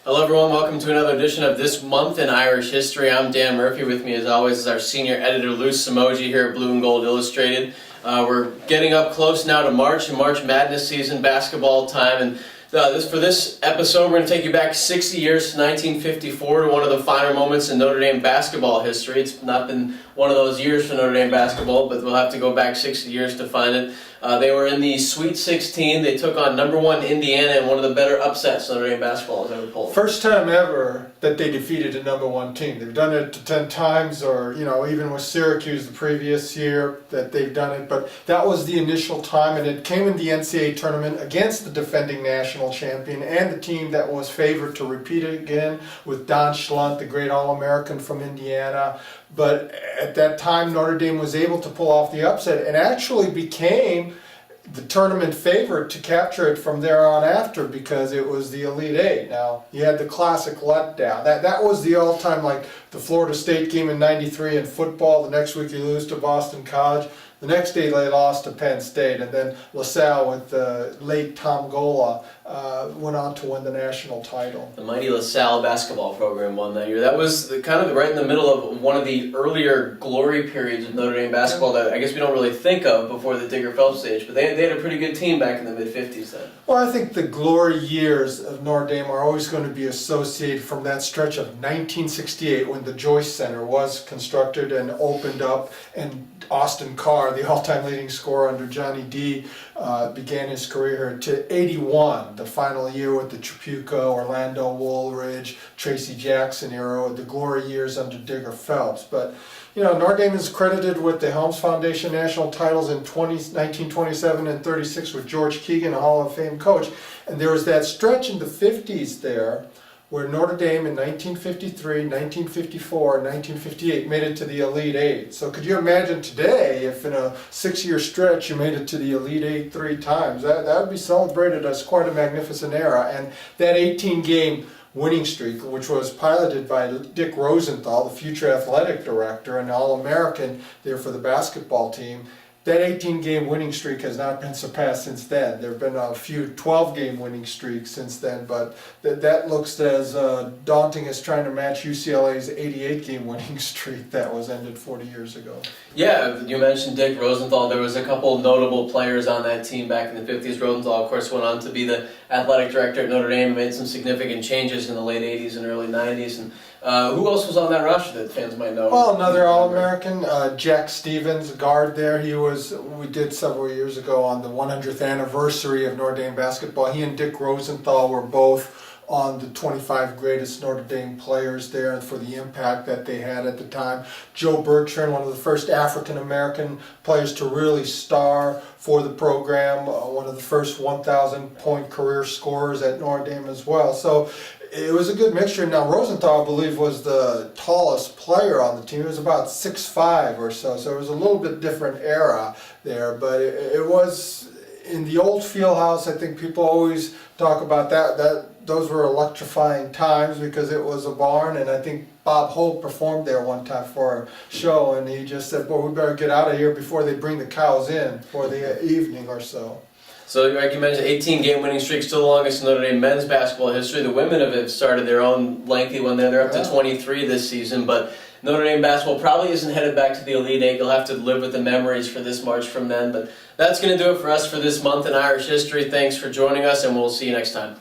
Hello everyone, welcome to another edition of This Month in Irish History. I'm Dan Murphy. With me as always is our senior editor Lou Somogyi here at Blue and Gold Illustrated. We're getting up close now to March and March Madness season, basketball time, and for this episode we're going to take you back 60 years to 1954 to one of the finer moments in Notre Dame basketball history. It's not been one of those years for Notre Dame basketball, but we'll have to go back 60 years to find it. They were in the Sweet 16. They took on number 1 Indiana in one of the better upsets Notre Dame basketball has ever pulled. First time ever that they defeated a number 1 team. They've done it 10 times, or even with Syracuse the previous year that they've done it. But that was the initial time, and it came in the NCAA Tournament against the defending national champion and the team that was favored to repeat it again with Don Schlunt, the great All-American from Indiana. But at that time, Notre Dame was able to pull off the upset and actually became the tournament favorite to capture it from there on after, because it was the Elite Eight. Now, you had the classic letdown. That was the all-time, like the Florida State game in '93 in football. The next week you lose to Boston College. The next day they lost to Penn State, and then LaSalle with the late Tom Gola went on to win the national title. The mighty LaSalle basketball program won that year. That was kind of right in the middle of one of the earlier glory periods of Notre Dame basketball that I guess we don't really think of before the Digger Phelps stage, but they had a pretty good team back in the mid-'50s then. Well, I think the glory years of Notre Dame are always going to be associated from that stretch of 1968 when the Joyce Center was constructed and opened up, and Austin Carr, the all-time leading scorer under Johnny D, began his career here, to '81, the final year with the Tripucka, Orlando Woolridge, Tracy Jackson era, the glory years under Digger Phelps. But Notre Dame is credited with the Helms Foundation national titles in 1927 and 36 with George Keegan, a Hall of Fame coach. And there was that stretch in the 50s there where Notre Dame in 1953, 1954, and 1958 made it to the Elite Eight. So could you imagine today if in a 6-year stretch you made it to the Elite Eight 3 times? That would be celebrated as quite a magnificent era. And that 18-game winning streak, which was piloted by Dick Rosenthal, the future athletic director and All-American there for the basketball team, that 18-game winning streak has not been surpassed since then. There have been a few 12-game winning streaks since then, but that looks as daunting as trying to match UCLA's 88-game winning streak that was ended 40 years ago. Yeah, you mentioned Dick Rosenthal. There was a couple notable players on that team back in the 50s. Rosenthal, of course, went on to be the athletic director at Notre Dame and made some significant changes in the late 80s and early 90s. And who else was on that roster that fans might know? Well, another All-American, Jack Stevens, guard there. We did several years ago on the 100th anniversary of Notre Dame basketball. He and Dick Rosenthal were both on the 25 greatest Notre Dame players there and for the impact that they had at the time. Joe Bertrand, one of the first African-American players to really star for the program, one of the first 1,000-point career scorers at Notre Dame as well. So it was a good mixture. Now, Rosenthal, I believe, was the tallest player on the team. He was about 6'5" or so it was a little bit different era there, but it was in the old field house. I think people always talk about that those were electrifying times because it was a barn, and I think Bob Hope performed there one time for a show, and he just said, "Boy, we better get out of here before they bring the cows in for the evening or so." So, like you mentioned, 18-game winning streak, still the longest in Notre Dame men's basketball history. The women have started their own lengthy one there. They're up to 23 this season, but Notre Dame basketball probably isn't headed back to the Elite Eight. You'll have to live with the memories for this March from then. But that's going to do it for us for this month in Irish history. Thanks for joining us, and we'll see you next time.